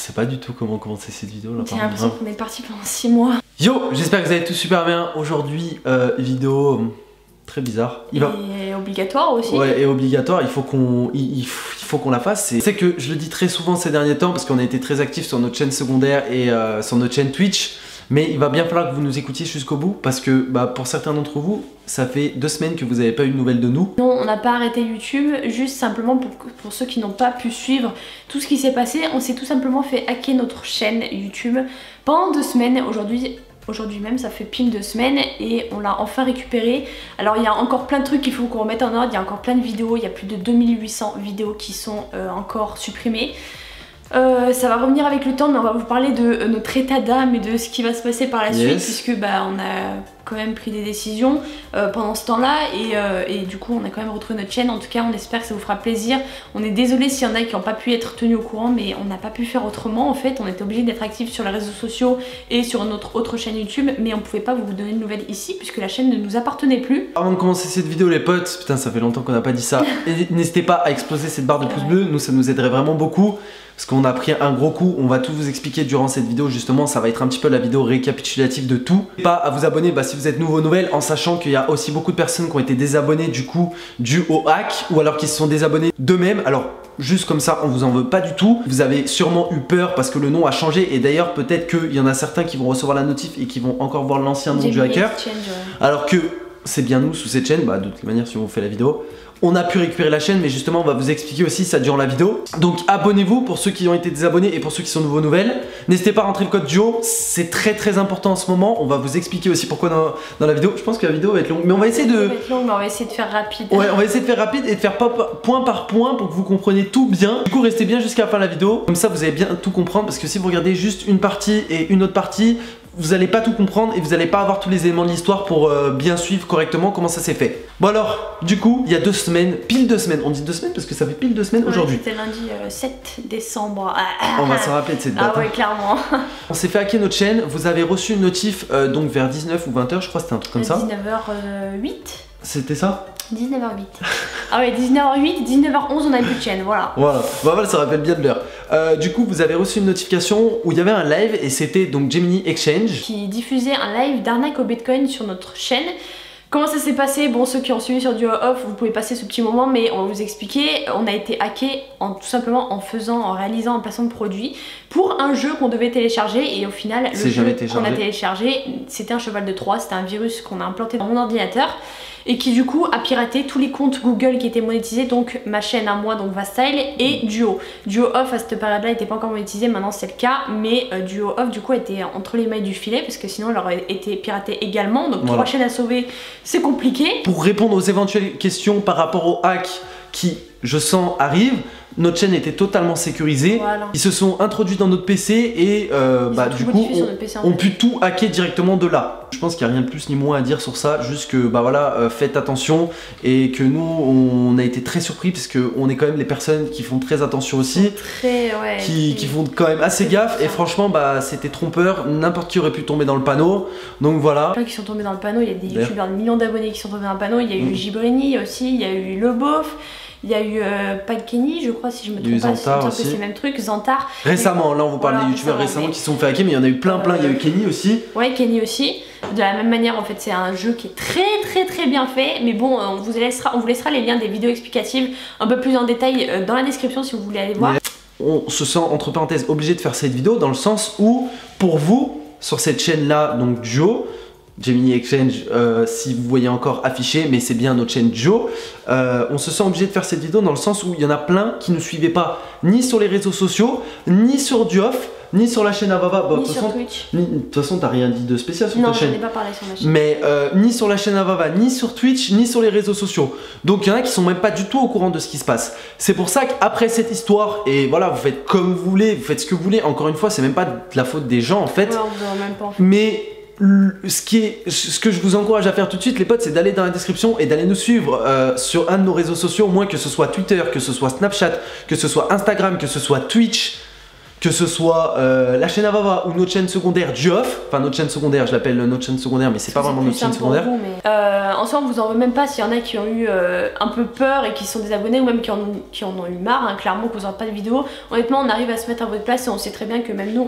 sais pas du tout comment commencer cette vidéo là. J'ai l'impression qu'on est parti pendant 6 mois. Yo, j'espère que vous allez tous super bien. Aujourd'hui, vidéo très bizarre. Et obligatoire aussi. Ouais, et obligatoire, il faut qu'on la fasse. C'est que je le dis très souvent ces derniers temps parce qu'on a été très actifs sur notre chaîne secondaire et sur notre chaîne Twitch. Mais il va bien falloir que vous nous écoutiez jusqu'au bout parce que pour certains d'entre vous, ça fait 2 semaines que vous n'avez pas eu de nouvelles de nous. Non, on n'a pas arrêté YouTube, juste simplement pour ceux qui n'ont pas pu suivre tout ce qui s'est passé, on s'est tout simplement fait hacker notre chaîne YouTube pendant 2 semaines. Aujourd'hui même, ça fait pile 2 semaines et on l'a enfin récupéré. Alors il y a encore plein de trucs qu'il faut qu'on remette en ordre, il y a encore plein de vidéos, il y a plus de 2800 vidéos qui sont encore supprimées. Ça va revenir avec le temps, mais on va vous parler de notre état d'âme et de ce qui va se passer par la suite, puisque on a quand même pris des décisions pendant ce temps-là et du coup on a quand même retrouvé notre chaîne. En tout cas, on espère que ça vous fera plaisir. On est désolé s'il y en a qui n'ont pas pu être tenus au courant, mais on n'a pas pu faire autrement. En fait, on était obligé d'être actifs sur les réseaux sociaux et sur notre autre chaîne YouTube, mais on pouvait pas vous donner de nouvelles ici puisque la chaîne ne nous appartenait plus. Avant de commencer cette vidéo, les potes, putain, ça fait longtemps qu'on n'a pas dit ça. N'hésitez pas à exploser cette barre de pouce bleu, nous ça nous aiderait vraiment beaucoup. Parce qu'on a pris un gros coup, on va tout vous expliquer durant cette vidéo. Justement, ça va être un petit peu la vidéo récapitulative de tout. Pas à vous abonner si vous êtes nouveau aux nouvelles, en sachant qu'il y a aussi beaucoup de personnes qui ont été désabonnées du coup dû au hack, ou alors qui se sont désabonnés d'eux-mêmes. Alors juste comme ça, on vous en veut pas du tout. Vous avez sûrement eu peur parce que le nom a changé, et d'ailleurs peut-être qu'il y en a certains qui vont recevoir la notif et qui vont encore voir l'ancien nom du hacker. Alors que c'est bien nous sous cette chaîne, de toute manière si on vous fait la vidéo. On a pu récupérer la chaîne, mais justement on va vous expliquer aussi ça durant la vidéo. Donc abonnez-vous pour ceux qui ont été désabonnés et pour ceux qui sont nouveaux aux nouvelles. N'hésitez pas à rentrer le code duo, c'est très important en ce moment. On va vous expliquer aussi pourquoi dans la vidéo. Je pense que la vidéo va être longue, mais on va essayer de... on va essayer de faire rapide. Ouais, on va essayer de faire rapide et de faire point par point pour que vous compreniez tout bien. Du coup restez bien jusqu'à la fin de la vidéo, comme ça vous allez bien tout comprendre, parce que si vous regardez juste une partie et une autre partie, vous n'allez pas tout comprendre et vous n'allez pas avoir tous les éléments de l'histoire pour bien suivre correctement comment ça s'est fait. Bon alors, du coup, il y a 2 semaines, pile 2 semaines, on dit 2 semaines parce que ça fait pile 2 semaines aujourd'hui. C'était lundi 7 décembre. On va se rappeler de cette date. Ah ouais, clairement. On s'est fait hacker notre chaîne, vous avez reçu une notif donc vers 19 ou 20h, je crois que c'était un truc comme ça. 19h08. C'était ça? 19h08. Ah ouais, 19h08, 19h11 on a plus de chaîne, voilà. Voilà, ça rappelle bien de l'heure. Du coup, vous avez reçu une notification où il y avait un live et c'était donc Gemini Exchange qui diffusait un live d'arnaque au Bitcoin sur notre chaîne. Comment ça s'est passé? Bon, ceux qui ont suivi sur Duo Off, vous pouvez passer ce petit moment, mais on va vous expliquer. On a été hacké tout simplement en réalisant un placement de produit pour un jeu qu'on devait télécharger, et au final, le jeu qu'on a téléchargé, c'était un cheval de Troie, c'était un virus qu'on a implanté dans mon ordinateur et qui du coup a piraté tous les comptes Google qui étaient monétisés, donc ma chaîne à moi, donc Vastyle, et Duo. Duo Off à cette période là n'était pas encore monétisé, maintenant c'est le cas, mais Duo Off du coup était entre les mailles du filet parce que sinon elle aurait été piratée également, donc 3 chaînes à sauver, c'est compliqué. Pour répondre aux éventuelles questions par rapport au hack qui, je sens, arrive, notre chaîne était totalement sécurisée. Ils se sont introduits dans notre PC et du coup on pu tout hacker directement de là. Je pense qu'il n'y a rien de plus ni moins à dire sur ça, juste que faites attention, et que nous on a été très surpris parce qu'on est quand même les personnes qui font très attention aussi, qui font quand même assez gaffe, et franchement c'était trompeur, n'importe qui aurait pu tomber dans le panneau, donc voilà. Qui sont tombés dans le panneau, il y a des youtubeurs de millions d'abonnés qui sont tombés dans le panneau, il y a eu Gibrini aussi, il y a eu Le Beauf. Il y a eu Kenny, je crois, si je me trompe pas, c'est le même truc, Zantar. Récemment, là on vous parle des youtubeurs récemment qui se sont fait hacker, mais il y en a eu plein, il y a eu Kenny aussi. Ouais, Kenny aussi. De la même manière, en fait, c'est un jeu qui est très bien fait, mais bon, on vous laissera les liens des vidéos explicatives un peu plus en détail dans la description si vous voulez aller voir. On se sent, entre parenthèses, obligé de faire cette vidéo dans le sens où, pour vous, sur cette chaîne-là, donc Duo, Gemini Exchange, si vous voyez encore affiché, mais c'est bien notre chaîne Duo, on se sent obligé de faire cette vidéo dans le sens où il y en a plein qui ne suivaient pas ni sur les réseaux sociaux, ni sur Duoff, ni sur la chaîne Avava, ni sur Twitch. De toute façon, t'as rien dit de spécial sur ta chaîne. Non, je n'ai pas parlé sur ma chaîne. Mais ni sur la chaîne Avava, ni sur Twitch, ni sur les réseaux sociaux. Donc il y en a qui sont même pas du tout au courant de ce qui se passe. C'est pour ça qu'après cette histoire, et voilà, vous faites comme vous voulez, vous faites ce que vous voulez. Encore une fois, c'est même pas de la faute des gens en fait. Ouais, on ne même pas en fait. Mais ce que je vous encourage à faire tout de suite, les potes, c'est d'aller dans la description et d'aller nous suivre sur un de nos réseaux sociaux, au moins, que ce soit Twitter, que ce soit Snapchat, que ce soit Instagram, que ce soit Twitch. que ce soit la chaîne Avava ou notre chaîne secondaire Duoff, enfin notre chaîne secondaire, je l'appelle notre chaîne secondaire, mais c'est pas vraiment notre chaîne secondaire. Vous, mais... en soi, on vous en veut même pas s'il y en a qui ont eu un peu peur et qui sont désabonnés ou même qui en ont eu marre, hein, clairement, qu'on sorte pas de vidéos. Honnêtement, on arrive à se mettre à votre place et on sait très bien que même nous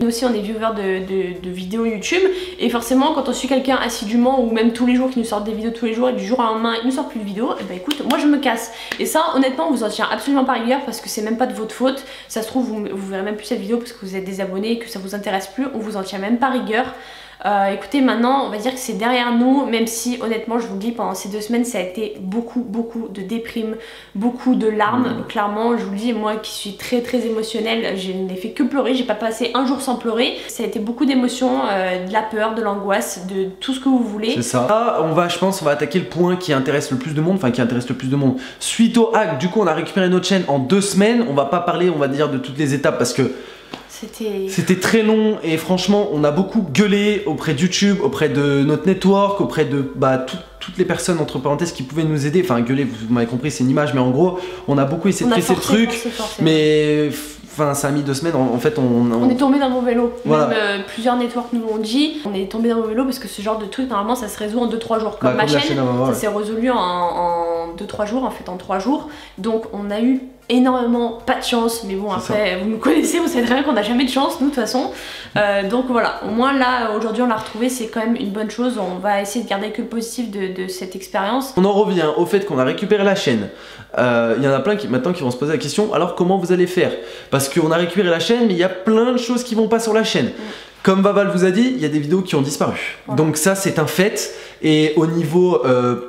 aussi on est viewers de vidéos YouTube et forcément, quand on suit quelqu'un assidûment ou même tous les jours qui nous sortent des vidéos tous les jours et du jour au lendemain il nous sort plus de vidéos, et bah écoute, moi je me casse. Et ça, honnêtement, on vous en tient absolument pas rigueur parce que c'est même pas de votre faute. Ça se trouve, vous verrez même plus cette vidéo parce que vous êtes désabonné et que ça vous intéresse plus, on vous en tient même pas rigueur. Écoutez, maintenant on va dire que c'est derrière nous, même si honnêtement je vous le dis, pendant ces 2 semaines ça a été beaucoup de déprime, beaucoup de larmes. Clairement, je vous le dis, moi qui suis très émotionnelle, je n'ai fait que pleurer, j'ai pas passé un jour sans pleurer. Ça a été beaucoup d'émotions, de la peur, de l'angoisse, de tout ce que vous voulez. C'est ça. Là, je pense on va attaquer le point qui intéresse le plus de monde, enfin qui intéresse le plus de monde. Suite au hack, du coup on a récupéré notre chaîne en 2 semaines, on va pas parler, on va dire, de toutes les étapes parce que c'était très long et franchement on a beaucoup gueulé auprès de YouTube, auprès de notre network, auprès de toutes les personnes entre parenthèses qui pouvaient nous aider. Enfin gueuler, vous m'avez compris, c'est une image, mais en gros on a beaucoup essayé de presser le truc, mais enfin ça a mis 2 semaines, en fait on est tombé dans mon vélo. Voilà. Même plusieurs networks nous l'ont dit, on est tombé dans mon vélo parce que ce genre de truc normalement ça se résout en 2-3 jours. Comme ma chaîne, ça s'est résolu en 2-3 jours, en fait en 3 jours. Donc on a eu énormément pas de chance, mais bon après vous nous connaissez, vous savez très bien qu'on n'a jamais de chance nous de toute façon. Donc voilà, au moins là aujourd'hui on l'a retrouvé, c'est quand même une bonne chose. On va essayer de garder que le positif de cette expérience. On en revient au fait qu'on a récupéré la chaîne. Il y en a plein maintenant qui vont se poser la question, alors comment vous allez faire? Parce qu'on a récupéré la chaîne mais il y a plein de choses qui vont pas sur la chaîne. Comme Vaval vous a dit, il y a des vidéos qui ont disparu. Voilà. Donc ça c'est un fait. Et au niveau,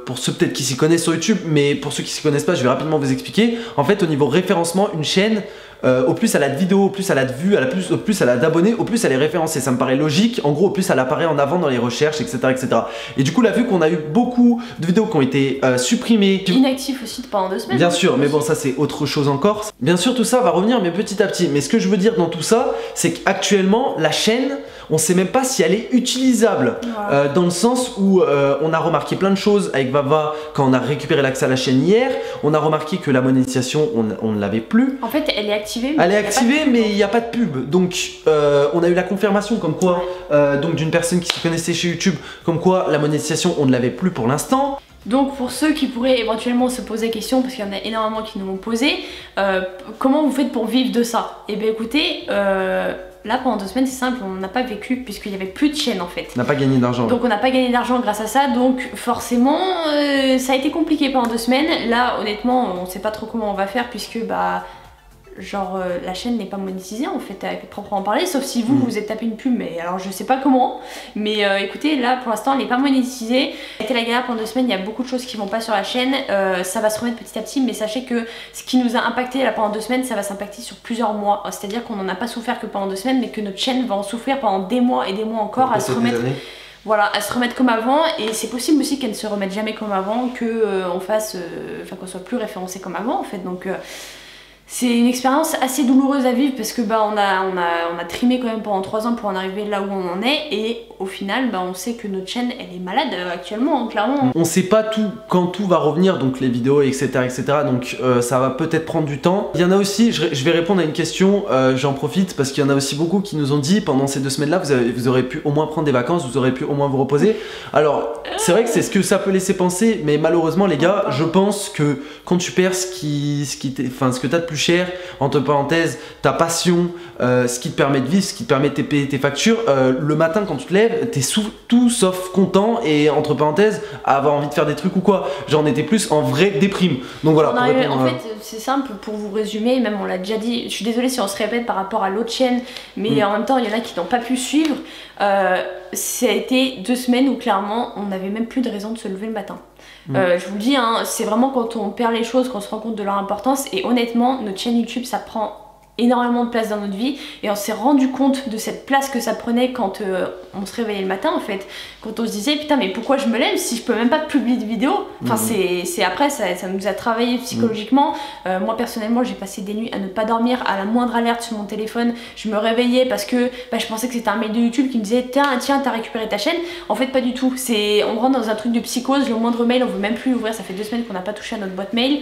pour ceux peut-être qui s'y connaissent sur YouTube, mais pour ceux qui s'y connaissent pas, je vais rapidement vous expliquer. En fait, au niveau référencement, une chaîne, au plus elle a de vidéos, au plus elle a de vues, au plus elle a d'abonnés, au plus elle est référencée. Ça me paraît logique. En gros, au plus elle apparaît en avant dans les recherches, etc. etc. Et du coup, là, vu qu'on a eu beaucoup de vidéos qui ont été supprimées. Inactifs aussi pendant 2 semaines. Bien sûr, mais bon, ça c'est autre chose encore. Bien sûr, tout ça va revenir, mais petit à petit. Mais ce que je veux dire dans tout ça, c'est qu'actuellement, la chaîne, on sait même pas si elle est utilisable. Voilà. Dans le sens où on a remarqué plein de choses avec Vava quand on a récupéré l'accès à la chaîne hier. On a remarqué que la monétisation, on ne l'avait plus. En fait, elle est activée. Elle est activée, mais il n'y a pas de pub. Donc, on a eu la confirmation comme quoi, donc d'une personne qui se connaissait chez YouTube, comme quoi la monétisation, on ne l'avait plus pour l'instant. Donc pour ceux qui pourraient éventuellement se poser la question, parce qu'il y en a énormément qui nous l'ont posé, comment vous faites pour vivre de ça? Et bien écoutez, là pendant 2 semaines c'est simple, on n'a pas vécu puisqu'il n'y avait plus de chaîne en fait. On n'a pas gagné d'argent. Donc on n'a pas gagné d'argent grâce à ça, donc forcément ça a été compliqué pendant 2 semaines. Là honnêtement on sait pas trop comment on va faire puisque genre la chaîne n'est pas monétisée en fait, à proprement parler, sauf si vous êtes tapé une pub, mais alors je sais pas comment. Mais écoutez, là pour l'instant elle n'est pas monétisée. Ça a été la galère pendant 2 semaines, il y a beaucoup de choses qui vont pas sur la chaîne, ça va se remettre petit à petit, mais sachez que ce qui nous a impacté là pendant 2 semaines, ça va s'impacter sur plusieurs mois. C'est à dire qu'on n'en a pas souffert que pendant 2 semaines, mais que notre chaîne va en souffrir pendant des mois et des mois encore à se remettre. Voilà, à se remettre comme avant, et c'est possible aussi qu'elle ne se remette jamais comme avant, qu'on fasse, qu'on soit plus référencé comme avant en fait. Donc c'est une expérience assez douloureuse à vivre parce que on a trimé quand même pendant 3 ans pour en arriver là où on en est, et au final on sait que notre chaîne elle est malade actuellement, hein, clairement. On sait pas quand tout va revenir, donc les vidéos etc, donc ça va peut-être prendre du temps. Il y en a aussi, je vais répondre à une question, j'en profite parce qu'il y en a aussi beaucoup qui nous ont dit pendant ces 2 semaines là vous aurez pu au moins prendre des vacances, vous aurez pu au moins vous reposer. Alors c'est vrai que c'est ce que ça peut laisser penser, mais malheureusement les gars, je pense que quand tu perds ce que t'as de plus cher, entre parenthèses, ta passion, ce qui te permet de vivre, ce qui te permet de payer tes factures, le matin quand tu te lèves, t'es tout sauf content et entre parenthèses, avoir envie de faire des trucs ou quoi. J'en étais plus en vraie déprime. Donc voilà. En fait, c'est simple, pour vous résumer, même on l'a déjà dit, je suis désolée si on se répète par rapport à l'autre chaîne, mais en même temps, il y en a qui n'ont pas pu suivre. Ça a été 2 semaines où clairement, on n'avait même plus de raison de se lever le matin. Je vous le dis, hein, c'est vraiment quand on perd les choses qu'on se rend compte de leur importance, et honnêtement notre chaîne YouTube ça prend énormément de place dans notre vie, et on s'est rendu compte de cette place que ça prenait quand on se réveillait le matin en fait, quand on se disait putain mais pourquoi je me lève si je peux même pas publier de vidéo. Enfin c'est après ça nous a travaillé psychologiquement. Moi personnellement j'ai passé des nuits à ne pas dormir à la moindre alerte sur mon téléphone. Je me réveillais parce que je pensais que c'était un mail de YouTube qui me disait tiens t'as récupéré ta chaîne. En fait pas du tout, on rentre dans un truc de psychose, le moindre mail on veut même plus l'ouvrir, ça fait 2 semaines qu'on n'a pas touché à notre boîte mail.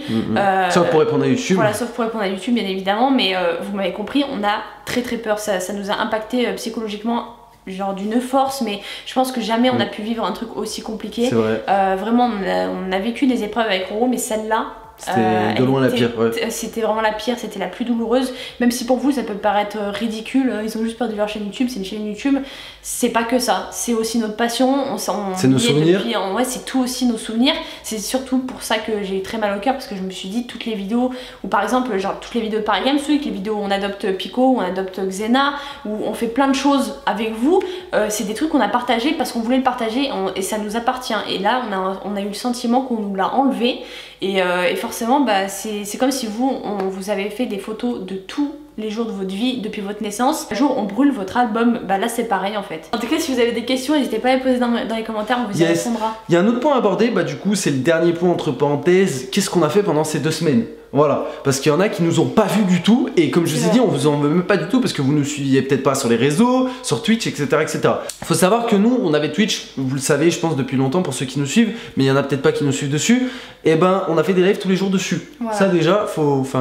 Sauf pour répondre à YouTube. Voilà, sauf pour répondre à YouTube bien évidemment, mais vous m'avez compris, on a très peur, ça nous a impacté psychologiquement, genre d'une force, mais je pense que jamais on a pu vivre un truc aussi compliqué. C'est vrai. Vraiment, on a vécu des épreuves avec Roro, mais celle-là, c'était de loin la pire, ouais. C'était vraiment la pire, c'était la plus douloureuse. Même si pour vous ça peut paraître ridicule, ils ont juste perdu leur chaîne YouTube, c'est une chaîne YouTube. C'est pas que ça, c'est aussi notre passion. C'est nos souvenirs. Ouais, c'est tout aussi nos souvenirs. C'est surtout pour ça que j'ai eu très mal au cœur, parce que je me suis dit, toutes les vidéos, ou par exemple, genre toutes les vidéos de Paris Games Week, les vidéos où on adopte Pico, où on adopte Xena, où on fait plein de choses avec vous, c'est des trucs qu'on a partagés parce qu'on voulait le partager et ça nous appartient. Et là, on a eu le sentiment qu'on nous l'a enlevé. Et forcément, bah, c'est comme si vous avez fait des photos de tous les jours de votre vie depuis votre naissance. Un jour, on brûle votre album, bah là c'est pareil en fait. En tout cas, si vous avez des questions, n'hésitez pas à les poser dans les commentaires, on vous y répondra. Il y a un autre point à aborder, bah du coup, c'est le dernier point entre parenthèses. Qu'est-ce qu'on a fait pendant ces 2 semaines? Voilà, parce qu'il y en a qui nous ont pas vu du tout, et comme je vous ai dit, on vous en veut même pas du tout parce que vous nous suiviez peut-être pas sur les réseaux, sur Twitch, etc. etc. Faut savoir que nous, on avait Twitch, vous le savez, je pense depuis longtemps pour ceux qui nous suivent, mais il y en a peut-être pas qui nous suivent dessus. Et ben, on a fait des lives tous les jours dessus. Voilà. Ça déjà,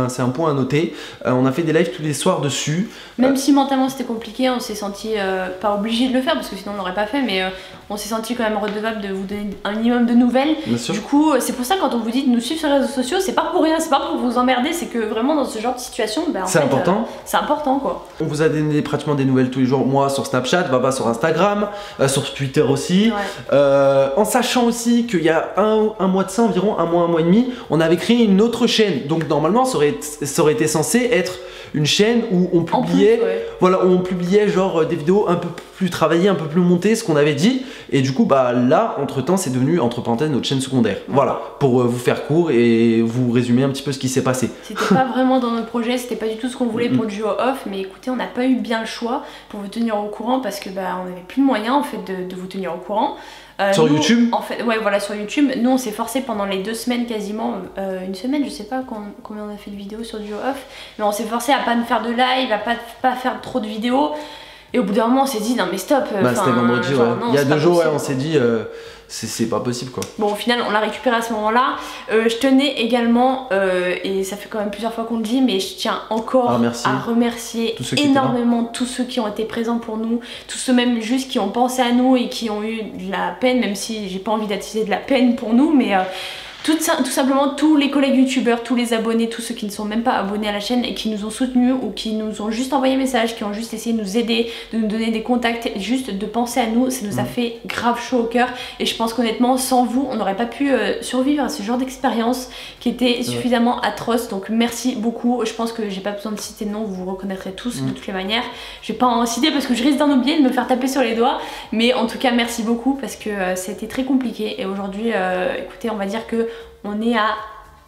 c'est un point à noter. On a fait des lives tous les soirs dessus. Même si mentalement c'était compliqué, on s'est senti pas obligé de le faire parce que sinon on l'aurait pas fait, mais on s'est senti quand même redevable de vous donner un minimum de nouvelles. Bien sûr. Du coup, c'est pour ça quand on vous dit de nous suivre sur les réseaux sociaux, c'est pas pour rien, c'est pas pour vous emmerder, c'est que vraiment dans ce genre de situation, bah, c'est important. C'est important quoi. On vous a donné pratiquement des nouvelles tous les jours, moi sur Snapchat, Baba sur Instagram, sur Twitter aussi. Ouais. En sachant aussi qu'il y a un mois de ça, environ un mois et demi, on avait créé une autre chaîne. Donc normalement, ça aurait été censé être une chaîne où on publiait, voilà, où on publiait genre des vidéos un peu plus travaillées, un peu plus montées, ce qu'on avait dit. Et du coup, bah là, entre temps, c'est devenu entre parenthèses notre chaîne secondaire. Voilà, pour vous faire court et vous résumer un petit peu ce qui s'est passé. C'était pas vraiment dans notre projet, c'était pas du tout ce qu'on voulait pour le duo off, mais écoutez, on n'a pas eu bien le choix pour vous tenir au courant parce que bah on n'avait plus de moyens en fait de vous tenir au courant. Sur nous, YouTube en fait, ouais, voilà, sur YouTube. Nous, on s'est forcé pendant les 2 semaines quasiment, une semaine, je sais pas combien on a fait de vidéos sur Duo Off, mais on s'est forcé à pas ne faire de live, à pas faire trop de vidéos. Et au bout d'un moment, on s'est dit, non mais stop. Bah, c'était vendredi, genre, ouais. Non, il y a 2 jours, ouais, on s'est dit, c'est pas possible quoi. Bon, au final, on l'a récupéré à ce moment-là. Je tenais également, et ça fait quand même plusieurs fois qu'on le dit, mais je tiens encore à remercier énormément tous ceux qui ont été présents pour nous, tous ceux même juste qui ont pensé à nous et qui ont eu de la peine, même si j'ai pas envie d'attiser de la peine pour nous, mais tout simplement tous les collègues youtubeurs, tous les abonnés, tous ceux qui ne sont même pas abonnés à la chaîne et qui nous ont soutenus ou qui nous ont juste envoyé un message, qui ont juste essayé de nous aider, de nous donner des contacts, juste de penser à nous, ça nous a fait grave chaud au cœur. Et je pense qu'honnêtement, sans vous, on n'aurait pas pu survivre à ce genre d'expérience qui était suffisamment atroce. Donc merci beaucoup. Je pense que j'ai pas besoin de citer de nom, vous vous reconnaîtrez tous de toutes les manières. Je vais pas en citer parce que je risque d'en oublier, de me faire taper sur les doigts. Mais en tout cas, merci beaucoup parce que c'était très compliqué. Et aujourd'hui, écoutez, on va dire que on est à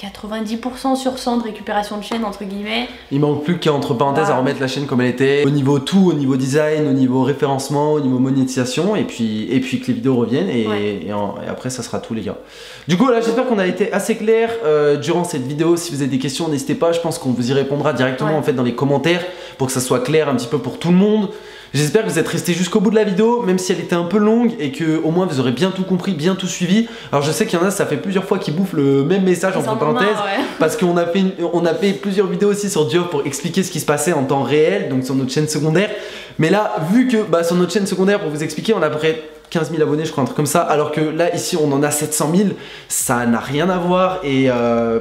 90% sur 100 de récupération de chaîne entre guillemets. Il manque plus qu'à entre parenthèses à remettre la chaîne comme elle était, au niveau tout, au niveau design, au niveau référencement, au niveau monétisation, et puis que les vidéos reviennent et après ça sera tout les gars. Du coup là j'espère qu'on a été assez clair durant cette vidéo. Si vous avez des questions n'hésitez pas, je pense qu'on vous y répondra directement en fait dans les commentaires pour que ça soit clair un petit peu pour tout le monde. J'espère que vous êtes restés jusqu'au bout de la vidéo, même si elle était un peu longue et que au moins vous aurez bien tout compris, bien tout suivi. Alors je sais qu'il y en a, ça fait plusieurs fois qu'ils bouffent le même message entre parenthèses, parce qu'on a fait plusieurs vidéos aussi sur Duo pour expliquer ce qui se passait en temps réel, donc sur notre chaîne secondaire. Mais là, vu que sur notre chaîne secondaire, pour vous expliquer, on a à peu près 15 000 abonnés, je crois, un truc comme ça, alors que là, ici, on en a 700 000, ça n'a rien à voir. Et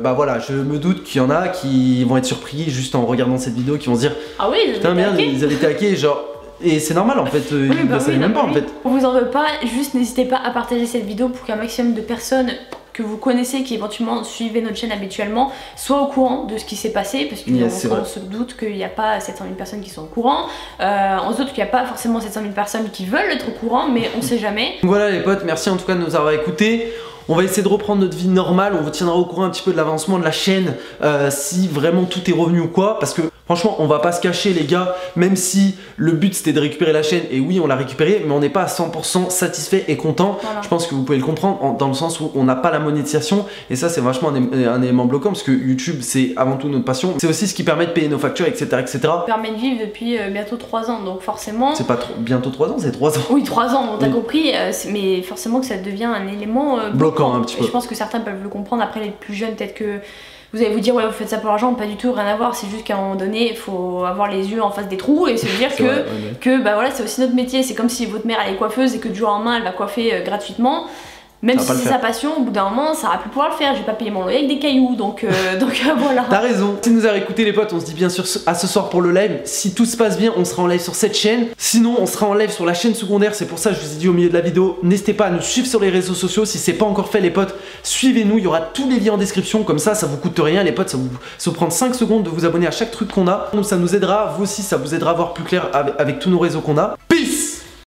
voilà, je me doute qu'il y en a qui vont être surpris juste en regardant cette vidéo, qui vont se dire ah oui, putain merde, ils avaient été hackés, genre. Et c'est normal en fait, ils ne savaient même pas en fait. On vous en veut pas, juste n'hésitez pas à partager cette vidéo pour qu'un maximum de personnes que vous connaissez, qui éventuellement suivez notre chaîne habituellement, soient au courant de ce qui s'est passé, parce qu'on se doute qu'il n'y a pas 700 000 personnes qui sont au courant, on se doute qu'il n'y a pas forcément 700 000 personnes qui veulent être au courant, mais on sait jamais. Voilà les potes, merci en tout cas de nous avoir écoutés. On va essayer de reprendre notre vie normale, on vous tiendra au courant un petit peu de l'avancement de la chaîne, si vraiment tout est revenu ou quoi, parce que franchement on va pas se cacher les gars, même si le but c'était de récupérer la chaîne, et oui on l'a récupérée, mais on n'est pas à 100% satisfait et content. Voilà. Je pense que vous pouvez le comprendre dans le sens où on n'a pas la monétisation, et ça c'est vachement un élément bloquant, parce que YouTube c'est avant tout notre passion, c'est aussi ce qui permet de payer nos factures, etc. etc. Ça permet de vivre depuis bientôt 3 ans, donc forcément... C'est pas trop, bientôt 3 ans, c'est 3 ans. Oui 3 ans, on t'a compris, mais forcément que ça devient un élément bloquant. Un petit peu. Et je pense que certains peuvent le comprendre, après les plus jeunes peut-être que Vous allez vous dire ouais vous faites ça pour l'argent, pas du tout, rien à voir, c'est juste qu'à un moment donné il faut avoir les yeux en face des trous et se dire que bah voilà c'est aussi notre métier, c'est comme si votre mère elle est coiffeuse et que du jour au lendemain elle va coiffer gratuitement. Même si c'est sa passion, au bout d'un moment, ça va plus pouvoir le faire. Je vais pas payer mon loyer avec des cailloux, donc voilà. T'as raison. Si nous avez écouté les potes, on se dit bien sûr à ce soir pour le live. Si tout se passe bien, on sera en live sur cette chaîne. Sinon, on sera en live sur la chaîne secondaire. C'est pour ça que je vous ai dit au milieu de la vidéo, n'hésitez pas à nous suivre sur les réseaux sociaux. Si c'est pas encore fait les potes, suivez-nous. Il y aura tous les liens en description. Comme ça vous coûte rien les potes. Ça vous prend 5 secondes de vous abonner à chaque truc qu'on a. Donc ça nous aidera. Vous aussi, ça vous aidera à voir plus clair avec tous nos réseaux qu'on a. Peace!